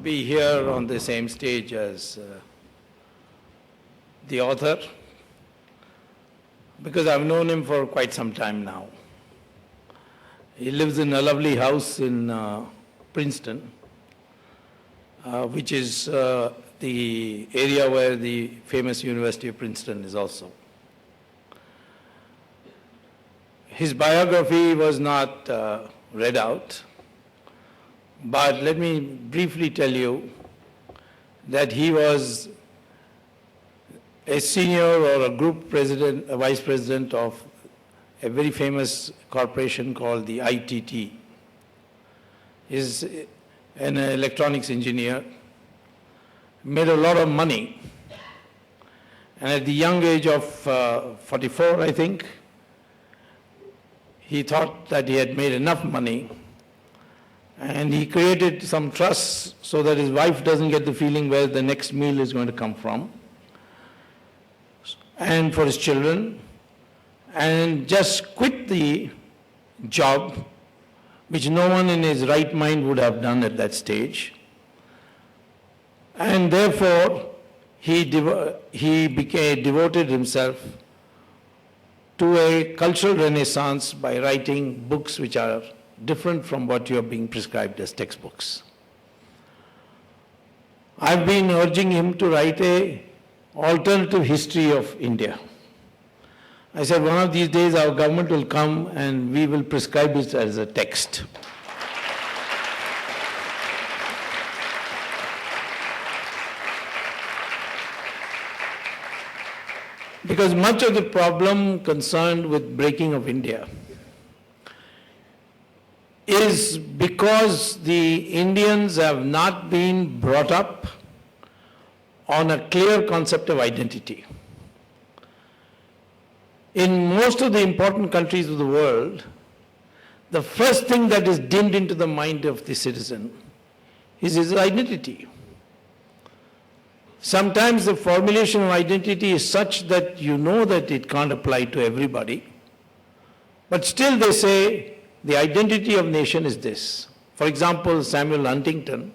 be here on the same stage as the author, because I've known him for quite some time now. He lives in a lovely house in Princeton, which is the area where the famous University of Princeton is also. His biography was not read out, but let me briefly tell you that he was a senior or a group president, a vice president of a very famous corporation called the ITT. He's an electronics engineer, made a lot of money, and at the young age of 44, I think, he thought that he had made enough money, and he created some trusts so that his wife doesn't get the feeling where the next meal is going to come from, and for his children, and just quit the job, which no one in his right mind would have done at that stage. And therefore, he devoted himself to a cultural renaissance by writing books which are different from what you are being prescribed as textbooks. I've been urging him to write an alternative history of India. I said, one of these days our government will come and we will prescribe it as a text. Because much of the problem concerned with breaking of India is because the Indians have not been brought up on a clear concept of identity. In most of the important countries of the world, the first thing that is dimmed into the mind of the citizen is his identity. Sometimes the formulation of identity is such that you know that it can't apply to everybody, but still they say the identity of nation is this. For example, Samuel Huntington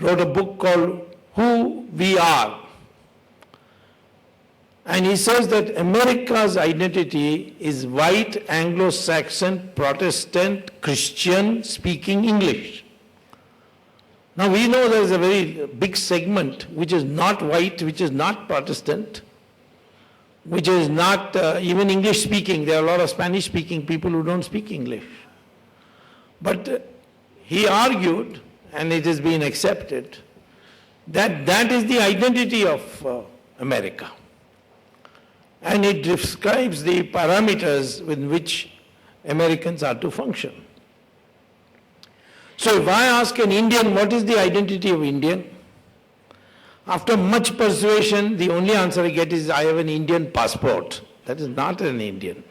wrote a book called Who We Are. And he says that America's identity is white, Anglo-Saxon, Protestant, Christian, speaking English. Now we know there is a very big segment which is not white, which is not Protestant, which is not even English speaking. There are a lot of Spanish speaking people who don't speak English. But he argued, and it has been accepted, that that is the identity of America. And it describes the parameters with which Americans are to function. So if I ask an Indian, what is the identity of Indian? After much persuasion, the only answer I get is, I have an Indian passport. That is not an Indian.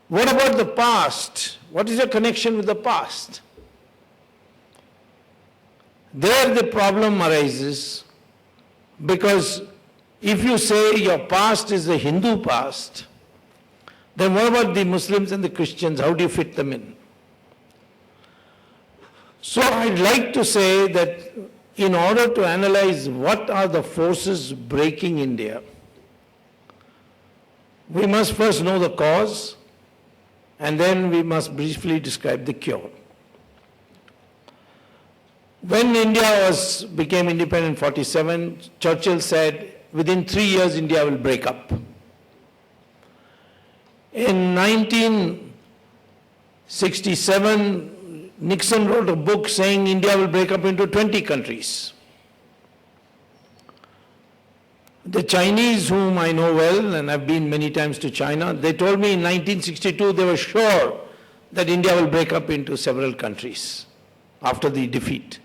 What about the past? What is your connection with the past? There the problem arises, because if you say your past is the Hindu past, then what about the Muslims and the Christians? How do you fit them in? So I'd like to say that in order to analyze what are the forces breaking India, we must first know the cause, and then we must briefly describe the cure. When India became independent in 47, Churchill said, within 3 years India will break up. In 1967, Nixon wrote a book saying India will break up into 20 countries. The Chinese, whom I know well, and I've been many times to China, they told me in 1962 they were sure that India will break up into several countries after the defeat,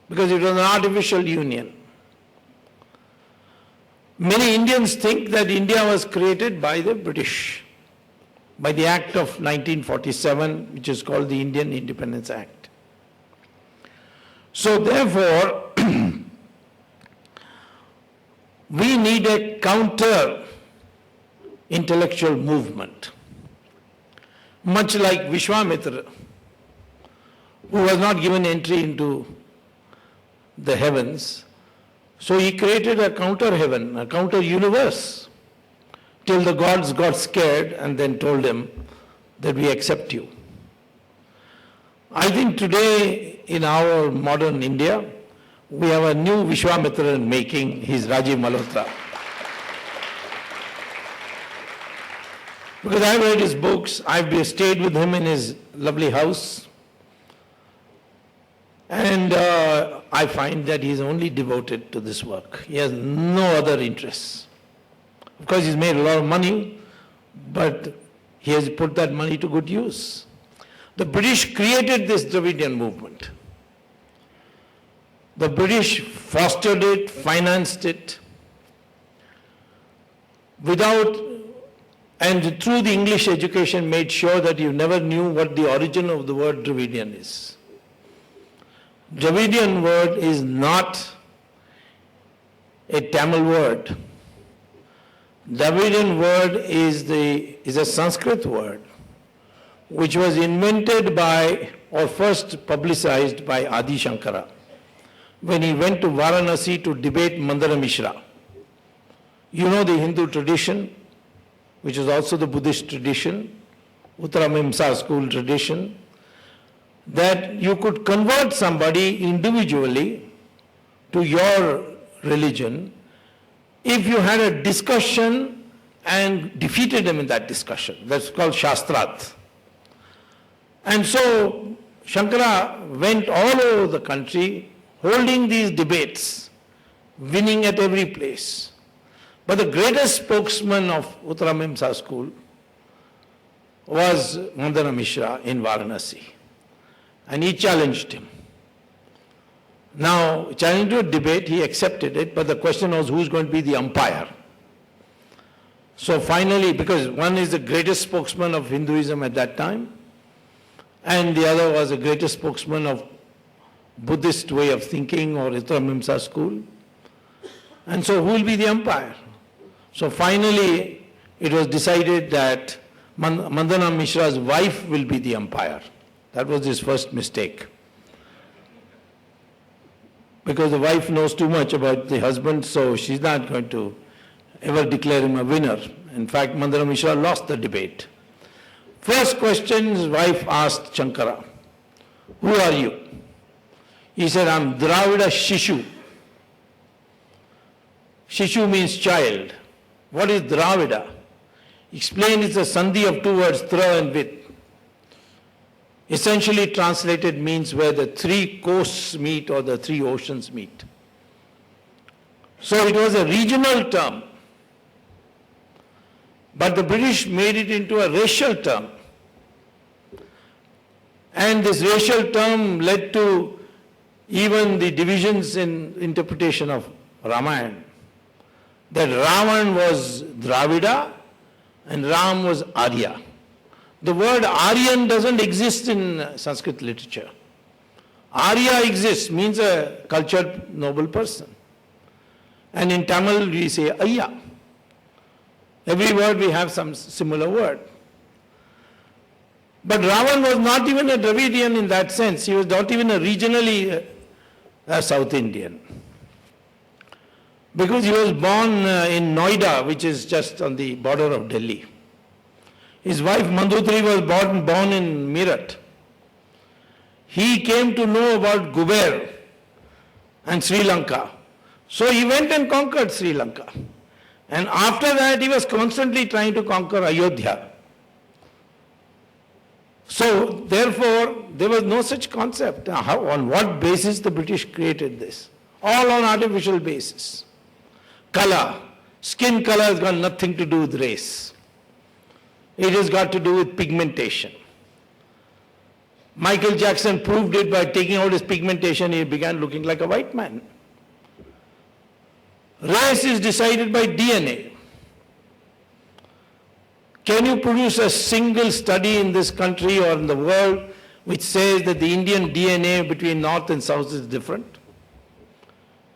because it was an artificial union. Many Indians think that India was created by the British, by the Act of 1947, which is called the Indian Independence Act. So therefore, we need a counter intellectual movement, much like Vishwamitra, who was not given entry into the heavens. So he created a counter heaven, a counter universe, till the gods got scared and then told him that we accept you. I think today in our modern India, we have a new Vishwamitra in making, he's Rajiv Malhotra. Because I've read his books, I've stayed with him in his lovely house, and I find that he's only devoted to this work. He has no other interests. Of course, he's made a lot of money, but he has put that money to good use. The British created this Dravidian movement. The British fostered it, financed it, and through the English education made sure that you never knew what the origin of the word Dravidian is. Dravidian word is not a Tamil word. Dravidian word is a Sanskrit word, which was invented by or first publicized by Adi Shankara when he went to Varanasi to debate Mandana Mishra. You know the Hindu tradition, which is also the Buddhist tradition, Uttaramimsa school tradition, that you could convert somebody individually to your religion if you had a discussion and defeated him in that discussion. That's called Shastrat. And so Shankara went all over the country holding these debates, winning at every place. But the greatest spokesman of Uttaramimsa school was Mandana Mishra in Varanasi. And he challenged him. Now, challenged to a debate, he accepted it, but the question was who's going to be the umpire. So finally, because one is the greatest spokesman of Hinduism at that time, and the other was the greatest spokesman of Buddhist way of thinking or Uttaramimsa school. And so who will be the umpire? So finally, it was decided that Mandana Mishra's wife will be the umpire. That was his first mistake. Because the wife knows too much about the husband, so she's not going to ever declare him a winner. In fact, Mandana Mishra lost the debate. First question his wife asked Shankara, who are you? He said, I'm Dravida Shishu. Shishu means child. What is Dravida? Explained it's a sandhi of two words, tra and vid. Essentially translated means where the three coasts meet or the three oceans meet. So it was a regional term. But the British made it into a racial term. And this racial term led to even the divisions in interpretation of Ramayana. That Ravan was Dravida and Ram was Arya. The word Aryan doesn't exist in Sanskrit literature. Arya exists, means a cultured, noble person. And in Tamil we say Ayya. Every word we have some similar word. But Ravan was not even a Dravidian in that sense. He was not even a regionally South Indian. Because he was born in Noida, which is just on the border of Delhi. His wife Mandodari was born in Meerut. He came to know about Guber and Sri Lanka. So he went and conquered Sri Lanka. And after that he was constantly trying to conquer Ayodhya. So therefore there was no such concept. On what basis the British created this? All on artificial basis. Color. Skin color has got nothing to do with race. It has got to do with pigmentation. Michael Jackson proved it by taking out his pigmentation. He began looking like a white man. Race is decided by DNA. Can you produce a single study in this country or in the world which says that the Indian DNA between North and South is different?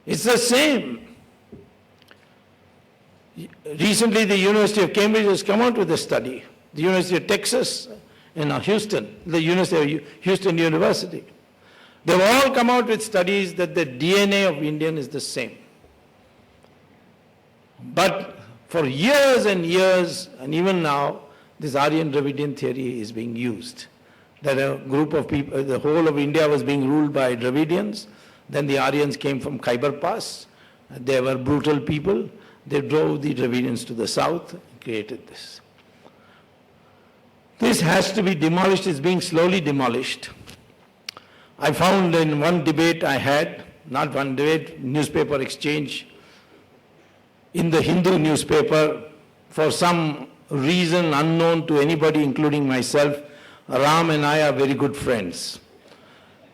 It's the same. Recently, the University of Cambridge has come out with a study. The University of Texas in Houston, the University of Houston University. They've all come out with studies that the DNA of Indian is the same. But for years and years, and even now, this Aryan Dravidian theory is being used. That a group of people, the whole of India was being ruled by Dravidians. Then the Aryans came from Khyber Pass. They were brutal people. They drove the Dravidians to the south and created this. This has to be demolished. It's being slowly demolished. I found in one debate I had, not one debate, newspaper exchange, in the Hindu newspaper, for some reason unknown to anybody, including myself, Ram and I are very good friends.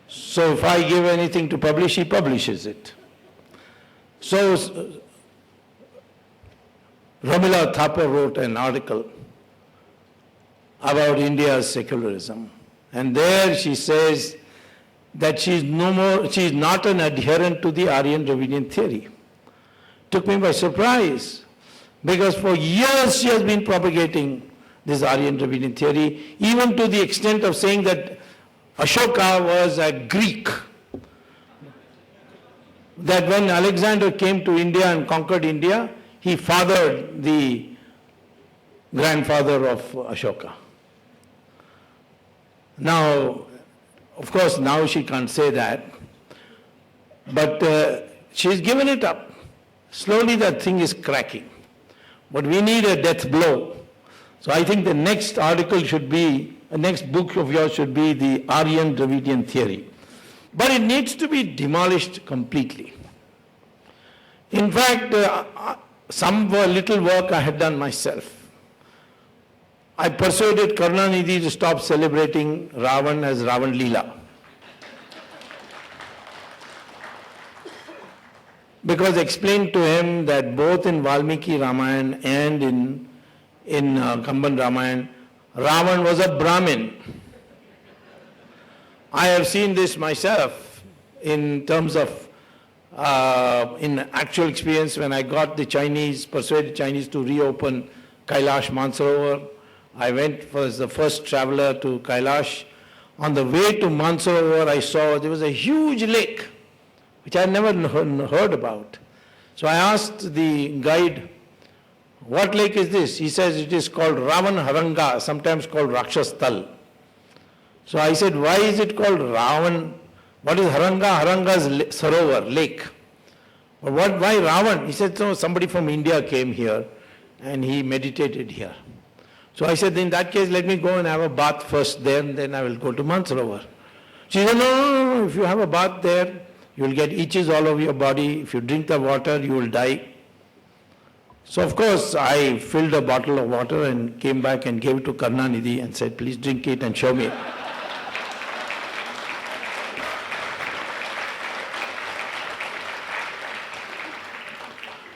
So if I give anything to publish, he publishes it. So Ramila Thapar wrote an article about India's secularism. And there she says that she's not an adherent to the Aryan Dravidian theory. Took me by surprise, because for years she has been propagating this Aryan Dravidian theory, even to the extent of saying that Ashoka was a Greek. That when Alexander came to India and conquered India, he fathered the grandfather of Ashoka. Now, of course, now she can't say that, but she's given it up. Slowly that thing is cracking. But we need a death blow. So I think the next article should be, the next book of yours should be the Aryan Dravidian theory. But it needs to be demolished completely. In fact, some little work I had done myself. I persuaded Karunanidhi to stop celebrating Ravan as Ravan Leela. Because I explained to him that both in Valmiki Ramayana and in Kamban Ramayana, Ravan was a Brahmin. I have seen this myself in terms of, in actual experience when I got the Chinese, persuaded Chinese to reopen Kailash Mansarovar. I went as the first traveler to Kailash. On the way to Mansarovar, I saw there was a huge lake, which I had never heard about. So I asked the guide, what lake is this? He says it is called Ravan Haranga, sometimes called Rakshastal. So I said, why is it called Ravan? What is Haranga? Haranga is Sarovar, lake. But why Ravan? He said, so somebody from India came here and he meditated here. So I said, in that case, let me go and have a bath first there, and then I will go to Mansarovar. She said, no, if you have a bath there, you will get itches all over your body. If you drink the water, you will die. So of course, I filled a bottle of water and came back and gave it to Karunanidhi and said, please drink it and show me.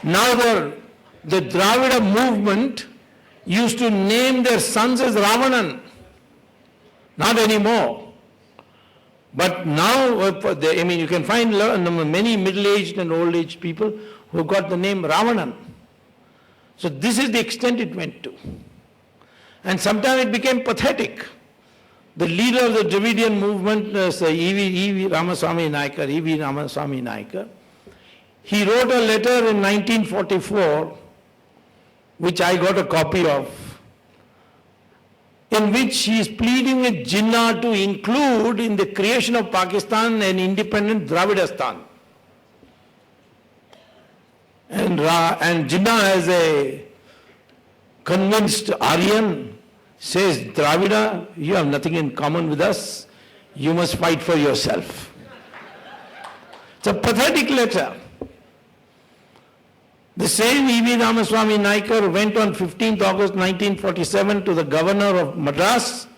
Now the Dravida movement used to name their sons as Ravanan. Not anymore. But now, you can find many middle-aged and old-aged people who got the name Ravanan. So this is the extent it went to. And sometimes it became pathetic. The leader of the Dravidian movement, E.V. Ramaswamy Naikar, he wrote a letter in 1944, which I got a copy of, in which he is pleading with Jinnah to include in the creation of Pakistan an independent Dravidistan. And Jinnah, as a convinced Aryan, says, Dravida, you have nothing in common with us, you must fight for yourself. It's a pathetic letter. The same E.V. Ramaswamy Naikar went on 15th August 1947 to the governor of Madras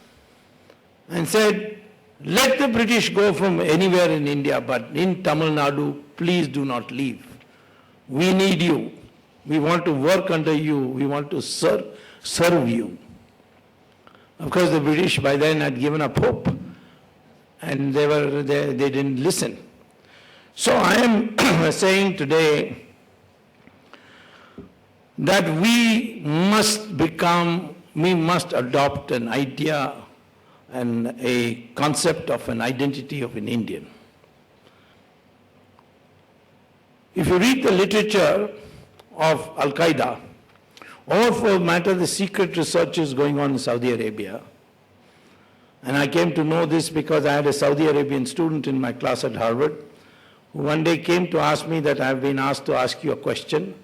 and said, let the British go from anywhere in India, but in Tamil Nadu, please do not leave. We need you. We want to work under you. We want to serve you. Of course, the British by then had given up hope, and they didn't listen. So I am saying today that we must adopt an idea and a concept of an identity of an Indian. If you read the literature of Al-Qaeda, or for matter the secret researches going on in Saudi Arabia, and I came to know this because I had a Saudi Arabian student in my class at Harvard, who one day came to ask me that I have been asked to ask you a question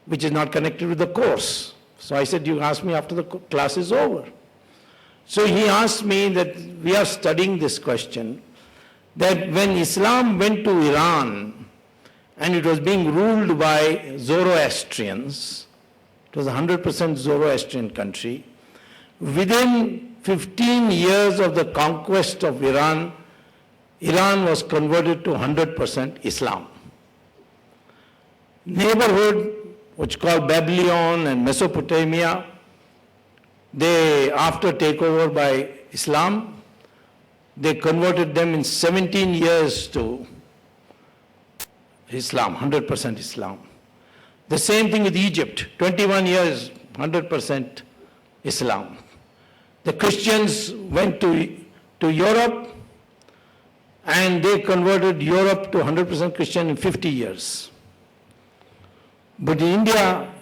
which is not connected with the course. So I said, you ask me after the class is over. So he asked me that we are studying this question, that when Islam went to Iran and it was being ruled by Zoroastrians, it was a 100% Zoroastrian country, within 15 years of the conquest of Iran, Iran was converted to 100% Islam. Neighborhood, which called Babylon and Mesopotamia, they, after takeover by Islam, they converted them in 17 years to Islam, 100% Islam. The same thing with Egypt, 21 years, 100% Islam. The Christians went to Europe and they converted Europe to 100% Christian in 50 years. But in India,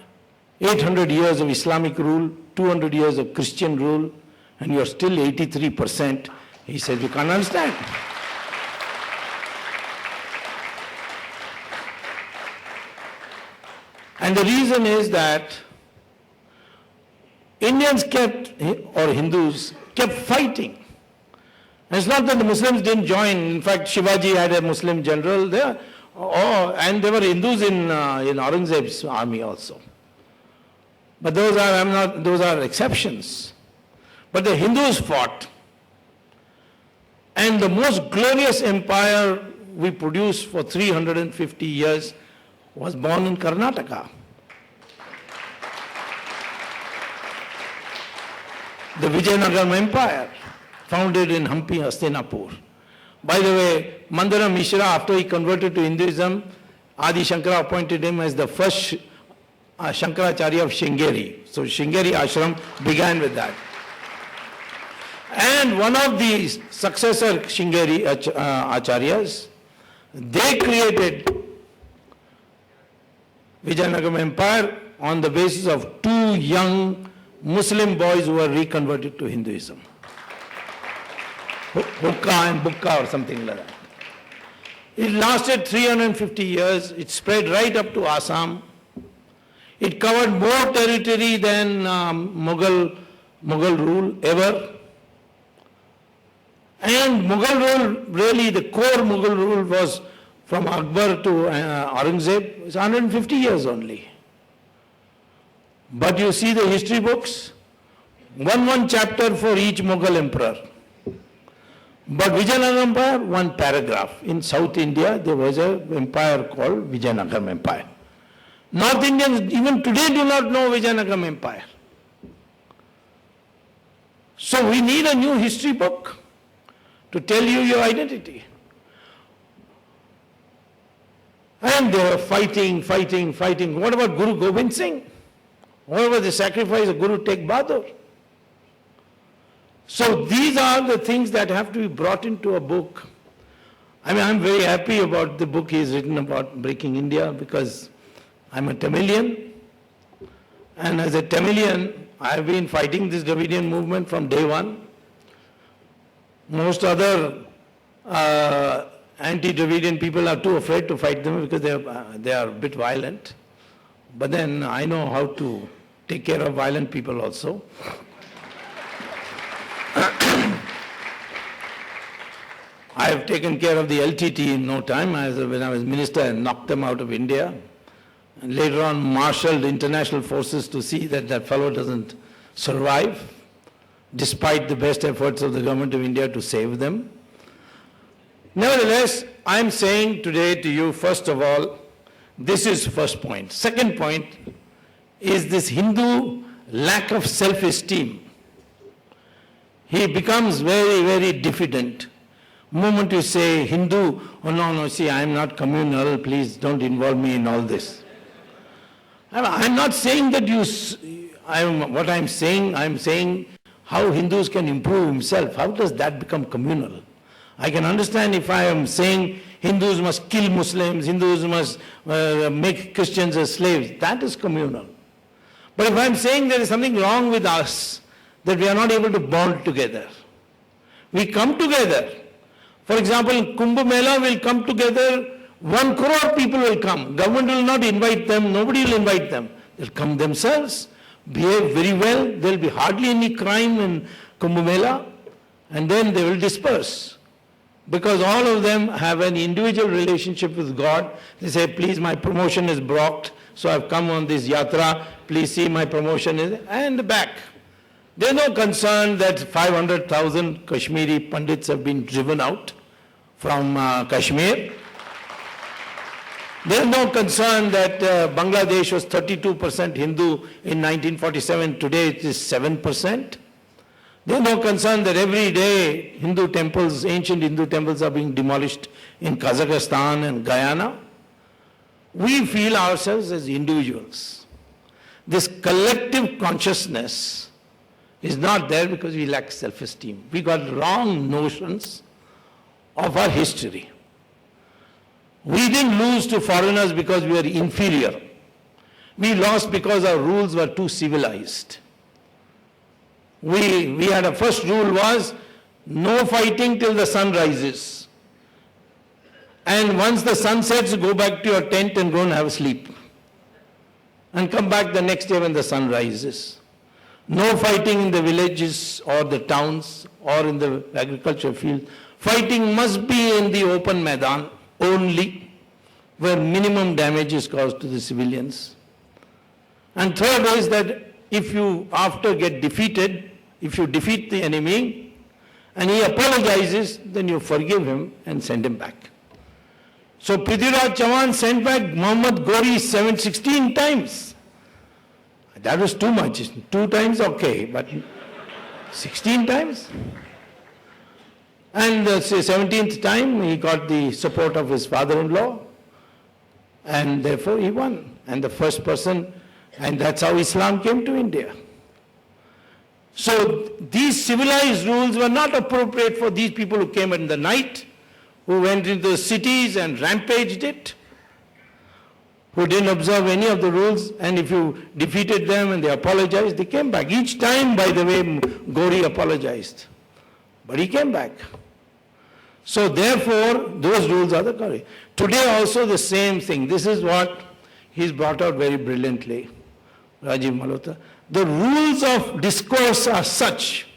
800 years of Islamic rule, 200 years of Christian rule, and you are still 83%. He said, you can't understand. And the reason is that Indians kept, or Hindus, kept fighting. And it's not that the Muslims didn't join. In fact, Shivaji had a Muslim general there. And there were Hindus in Aurangzeb's army also. But those are exceptions. But the Hindus fought. And the most glorious empire we produced for 350 years was born in Karnataka. The Vijayanagara Empire, founded in Hampi, Hastinapur. By the way, Mandara Mishra, after he converted to Hinduism, Adi Shankara appointed him as the first Shankaracharya of Shringeri. So Shringeri Ashram began with that. And one of the successor Shringeri Acharyas, they created Vijayanagara Empire on the basis of two young Muslim boys who were reconverted to Hinduism. Hukka and Bukka or something like that. It lasted 350 years. It spread right up to Assam. It covered more territory than Mughal rule ever. And Mughal rule, really the core Mughal rule was from Akbar to Aurangzeb. It's 150 years only. But you see the history books, one chapter for each Mughal emperor. But Vijayanagara Empire, one paragraph. In South India, there was an empire called Vijayanagara Empire. North Indians even today do not know Vijayanagara Empire. So we need a new history book to tell you your identity. And they were fighting. What about Guru Gobind Singh? What about the sacrifice of Guru Tegh Bahadur? So these are the things that have to be brought into a book. I mean, I'm very happy about the book he's written about Breaking India because I'm a Tamilian. And as a Tamilian, I've been fighting this Dravidian movement from day one. Most other anti-Dravidian people are too afraid to fight them because they are a bit violent. But then I know how to take care of violent people also. I have taken care of the LTT in no time. When I was minister, I knocked them out of India. And later on, marshaled international forces to see that that fellow doesn't survive, despite the best efforts of the government of India to save them. Nevertheless, I am saying today to you, first of all, this is first point. Second point is this Hindu lack of self-esteem. He becomes very diffident. Moment you say Hindu, oh no, see, I am not communal, please don't involve me in all this. I'm not saying that what I'm saying how Hindus can improve himself. How does that become communal? I can understand if I am saying Hindus must kill Muslims, Hindus must make Christians as slaves. That is communal. But if I'm saying there is something wrong with us, that we are not able to bond together, we come together. For example, Kumbh Mela will come together, 1 crore people will come. Government will not invite them, nobody will invite them. They'll come themselves, behave very well, there will be hardly any crime in Kumbh Mela, and then they will disperse. Because all of them have an individual relationship with God. They say, please, my promotion is blocked, so I've come on this yatra, please see my promotion is, and back. There's no concern that 500,000 Kashmiri Pandits have been driven out from Kashmir. There's no concern that Bangladesh was 32% Hindu in 1947, today it is 7%. There's no concern that every day Hindu temples, ancient Hindu temples are being demolished in Kazakhstan and Guyana. We feel ourselves as individuals. This collective consciousness is not there because we lack self-esteem. We got wrong notions of our history. We didn't lose to foreigners because we were inferior. We lost because our rules were too civilized. We had a first rule was no fighting till the sun rises. And once the sun sets, go back to your tent and go and have a sleep. And come back the next day when the sun rises. No fighting in the villages or the towns or in the agricultural field. Fighting must be in the open Maidan only, where minimum damage is caused to the civilians. And third is that if you, after get defeated, if you defeat the enemy and he apologizes, then you forgive him and send him back. So Prithviraj Chauhan sent back Muhammad Ghori 16 times. That was too much. 2 times, okay, but 16 times? And the 17th time, he got the support of his father-in-law, and therefore he won. And the first person, and that's how Islam came to India. So these civilized rules were not appropriate for these people who came in the night, who went into the cities and rampaged it, who didn't observe any of the rules, and if you defeated them and they apologized, they came back. Each time, by the way, Ghori apologized. But he came back. So therefore, those rules are the correct. Today also the same thing. This is what he's brought out very brilliantly, Rajiv Malhotra. The rules of discourse are such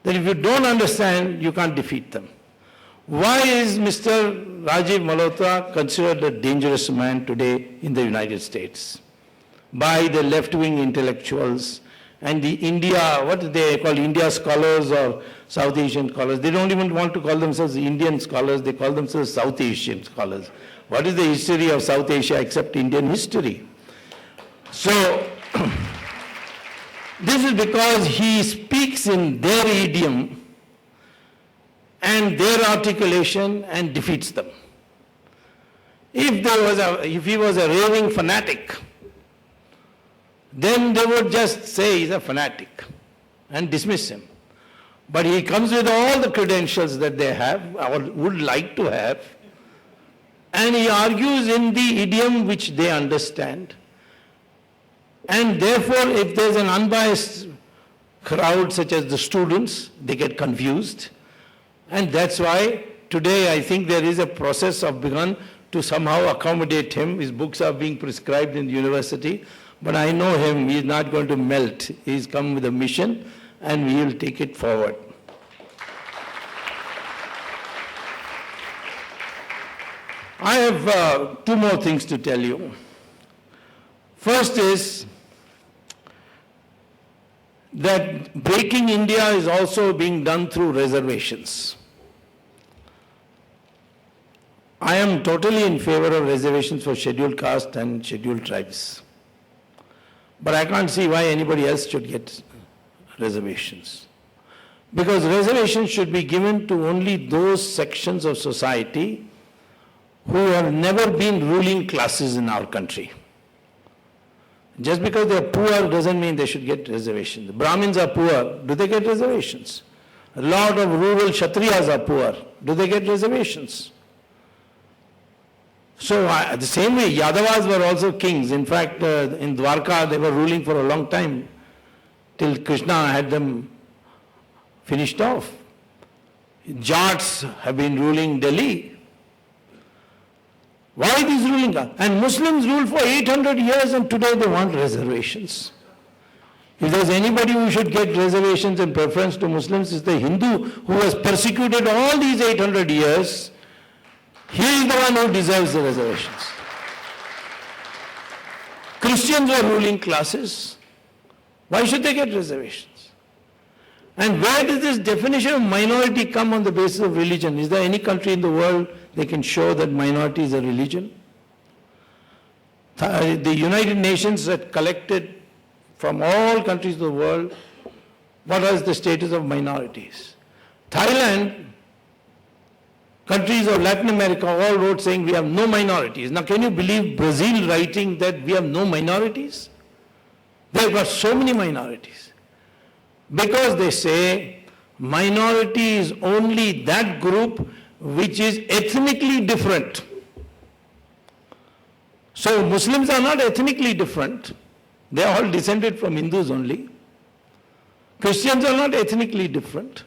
that if you don't understand, you can't defeat them. Why is Mr. Rajiv Malhotra considered a dangerous man today in the United States by the left-wing intellectuals and the India, what do they call India scholars or South Asian scholars? They don't even want to call themselves Indian scholars, they call themselves South Asian scholars. What is the history of South Asia except Indian history? So, this is because he speaks in their idiom and their articulation and defeats them. If he was a raving fanatic, then they would just say he's a fanatic and dismiss him. But he comes with all the credentials that they have or would like to have, and he argues in the idiom which they understand. And therefore, if there's an unbiased crowd such as the students, they get confused. And that's why today I think there is a process of begun to somehow accommodate him. His books are being prescribed in the university, but I know him, he is not going to melt. He's come with a mission and we will take it forward. I have 2 more things to tell you. First is that breaking India is also being done through reservations. I am totally in favor of reservations for scheduled caste and scheduled tribes. But I can't see why anybody else should get reservations. Because reservations should be given to only those sections of society who have never been ruling classes in our country. Just because they are poor doesn't mean they should get reservations. The Brahmins are poor, do they get reservations? A lot of rural Kshatriyas are poor, do they get reservations? So the same way, Yadavas were also kings. In fact, in Dwarka, they were ruling for a long time, till Krishna had them finished off. Jats have been ruling Delhi. Why these ruling? And Muslims ruled for 800 years and today they want reservations. If there's anybody who should get reservations and preference to Muslims, it's the Hindu who was persecuted all these 800 years. He is the one who deserves the reservations. Christians were ruling classes. Why should they get reservations? And where does this definition of minority come on the basis of religion? Is there any country in the world they can show that minority is a religion? The United Nations had collected from all countries of the world what is the status of minorities. Thailand, countries of Latin America all wrote saying we have no minorities. Now can you believe Brazil writing that we have no minorities? They've got so many minorities. Because they say minority is only that group which is ethnically different. So Muslims are not ethnically different. They are all descended from Hindus only. Christians are not ethnically different.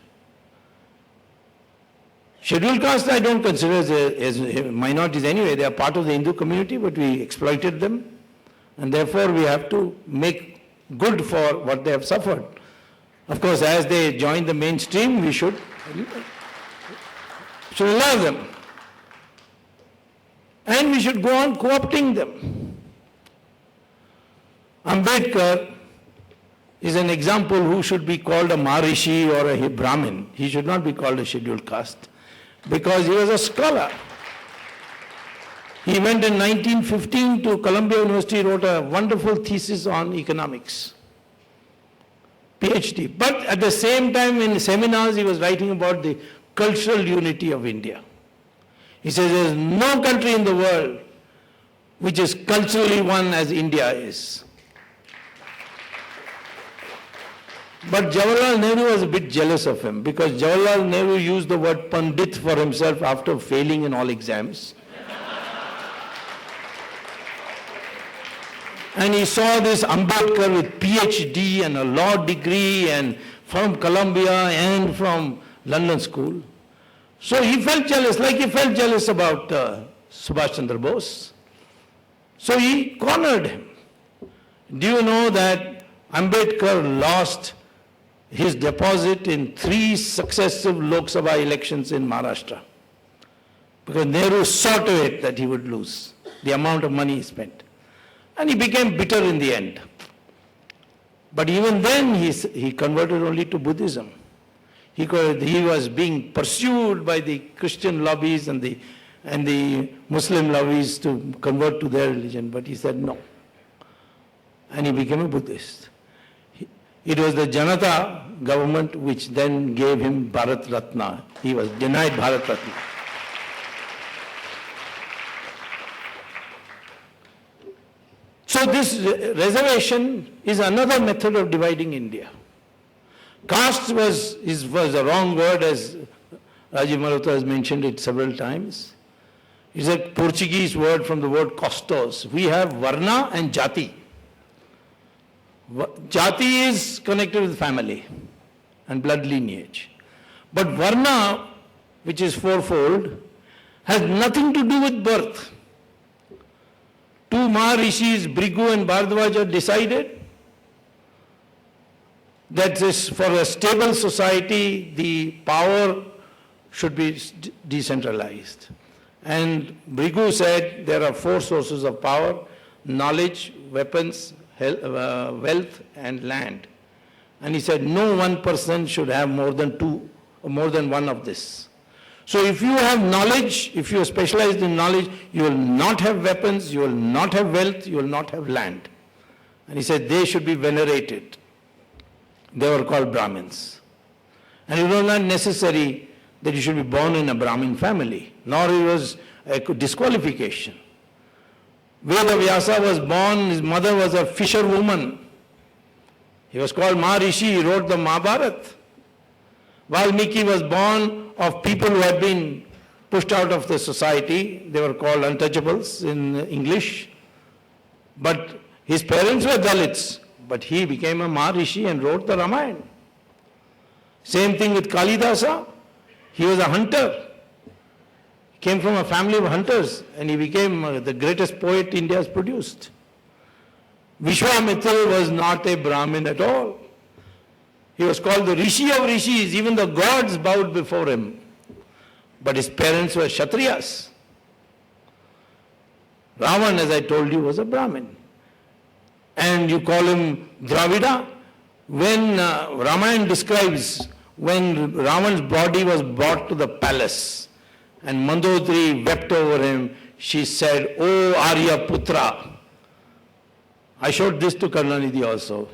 Scheduled caste I don't consider as minorities anyway. They are part of the Hindu community, but we exploited them. And therefore we have to make good for what they have suffered. Of course, as they join the mainstream, we should allow them. And we should go on co-opting them. Ambedkar is an example who should be called a Maharishi or a Brahmin. He should not be called a scheduled caste because he was a scholar. He went in 1915 to Columbia University, wrote a wonderful thesis on economics, PhD. But at the same time in seminars he was writing about the cultural unity of India. He says there is no country in the world which is culturally one as India is. But Jawaharlal Nehru was a bit jealous of him because Jawaharlal Nehru used the word Pandit for himself after failing in all exams. And he saw this Ambedkar with PhD and a law degree and from Columbia and from London School. So he felt jealous, like he felt jealous about Subhash Chandra Bose. So he cornered him. Do you know that Ambedkar lost his deposit in 3 successive Lok Sabha elections in Maharashtra? Because Nehru saw to it that he would lose the amount of money he spent. And he became bitter in the end. But even then he converted only to Buddhism. He was being pursued by the Christian lobbies and the Muslim lobbies to convert to their religion, but he said no. And he became a Buddhist. It was the Janata government which then gave him Bharat Ratna. He was denied Bharat Ratna. So this reservation is another method of dividing India. Caste was a wrong word, as Rajiv Malhotra has mentioned it several times. It's a Portuguese word from the word costos. We have Varna and Jati. Jati is connected with family and blood lineage. But Varna, which is fourfold, has nothing to do with birth. 2 Maharishis, Bhrigu and Bharadwaja, decided that for a stable society, the power should be decentralized. And Bhrigu said there are 4 sources of power: knowledge, weapons, wealth, and land. And he said no one person should have more than one of this. So if you have knowledge, if you are specialized in knowledge, you will not have weapons, you will not have wealth, you will not have land. And he said they should be venerated. They were called Brahmins. And it was not necessary that you should be born in a Brahmin family, nor it was a disqualification. Veda Vyasa was born, his mother was a fisherwoman. He was called Maharishi, he wrote the Mahabharata. Valmiki was born of people who had been pushed out of the society. They were called untouchables in English. But his parents were Dalits, but he became a Maharishi and wrote the Ramayana. Same thing with Kalidasa. He was a hunter. He came from a family of hunters and he became the greatest poet India has produced. Vishwamitra was not a Brahmin at all. He was called the Rishi of Rishis. Even the gods bowed before him. But his parents were Kshatriyas. Ravan, as I told you, was a Brahmin. And you call him Dravida. When Ramayana describes when Ravan's body was brought to the palace and Mandodari wept over him, she said, "Oh Arya Putra." I showed this to Karunanidhi also.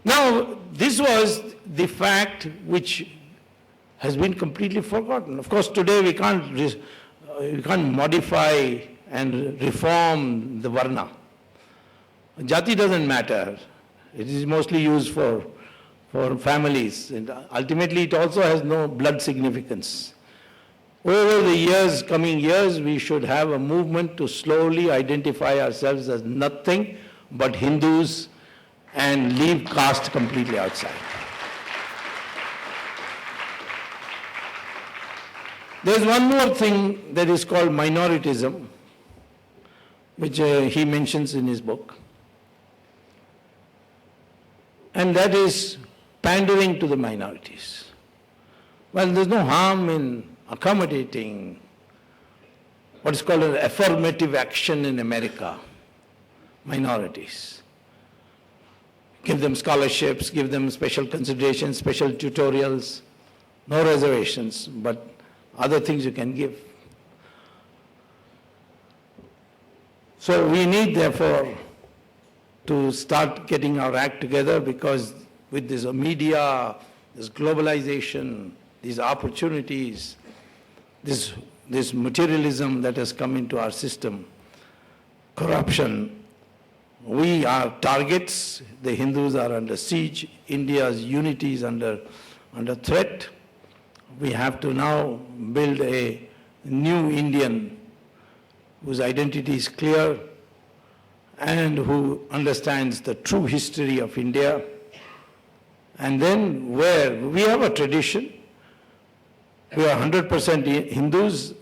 Now, this was the fact which has been completely forgotten. Of course, today we can't modify and reform the Varna. Jati doesn't matter. It is mostly used for families. And ultimately, it also has no blood significance. Over the years, coming years, we should have a movement to slowly identify ourselves as nothing but Hindus and leave caste completely outside. There's one more thing that is called minoritism, which he mentions in his book. And that is pandering to the minorities. Well, there's no harm in accommodating what is called an affirmative action in America, minorities. Give them scholarships, give them special considerations, special tutorials, no reservations, but other things you can give. So we need, therefore, to start getting our act together, because with this media, this globalization, these opportunities, this materialism that has come into our system, corruption, we are targets. The Hindus are under siege. India's unity is under threat. We have to now build a new Indian whose identity is clear and who understands the true history of India. And then where we have a tradition, we are 100% Hindus.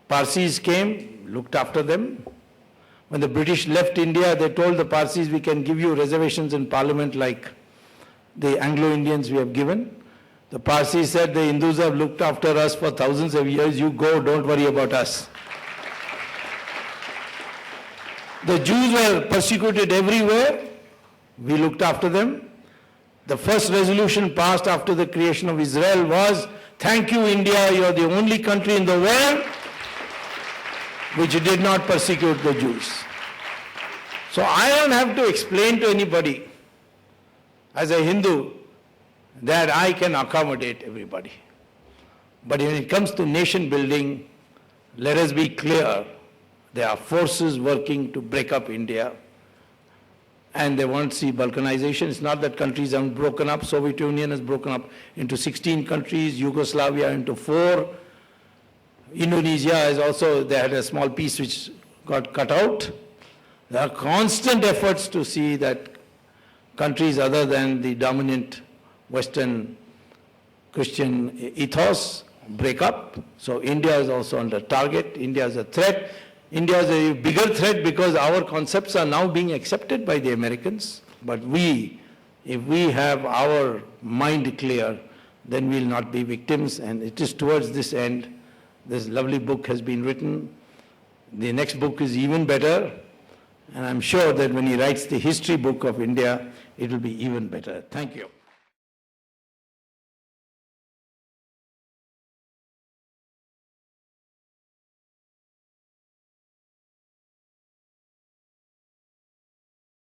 Parsis came, looked after them. When the British left India, they told the Parsis, we can give you reservations in parliament like the Anglo-Indians we have given. The Parsis said, the Hindus have looked after us for thousands of years, you go, don't worry about us. The Jews were persecuted everywhere, we looked after them. The first resolution passed after the creation of Israel was, thank you India, you are the only country in the world which did not persecute the Jews. So I don't have to explain to anybody as a Hindu that I can accommodate everybody. But when it comes to nation building, let us be clear, there are forces working to break up India, and they want to see balkanization. It's not that countries haven't broken up. Soviet Union has broken up into 16 countries, Yugoslavia into 4. Indonesia has also, they had a small piece which got cut out. There are constant efforts to see that countries other than the dominant Western Christian ethos break up. So India is also under target. India is a threat. India is a bigger threat because our concepts are now being accepted by the Americans. But if we have our mind clear, then we'll not be victims. And it is towards this end, this lovely book has been written. The next book is even better. And I'm sure that when he writes the history book of India, it will be even better. Thank you.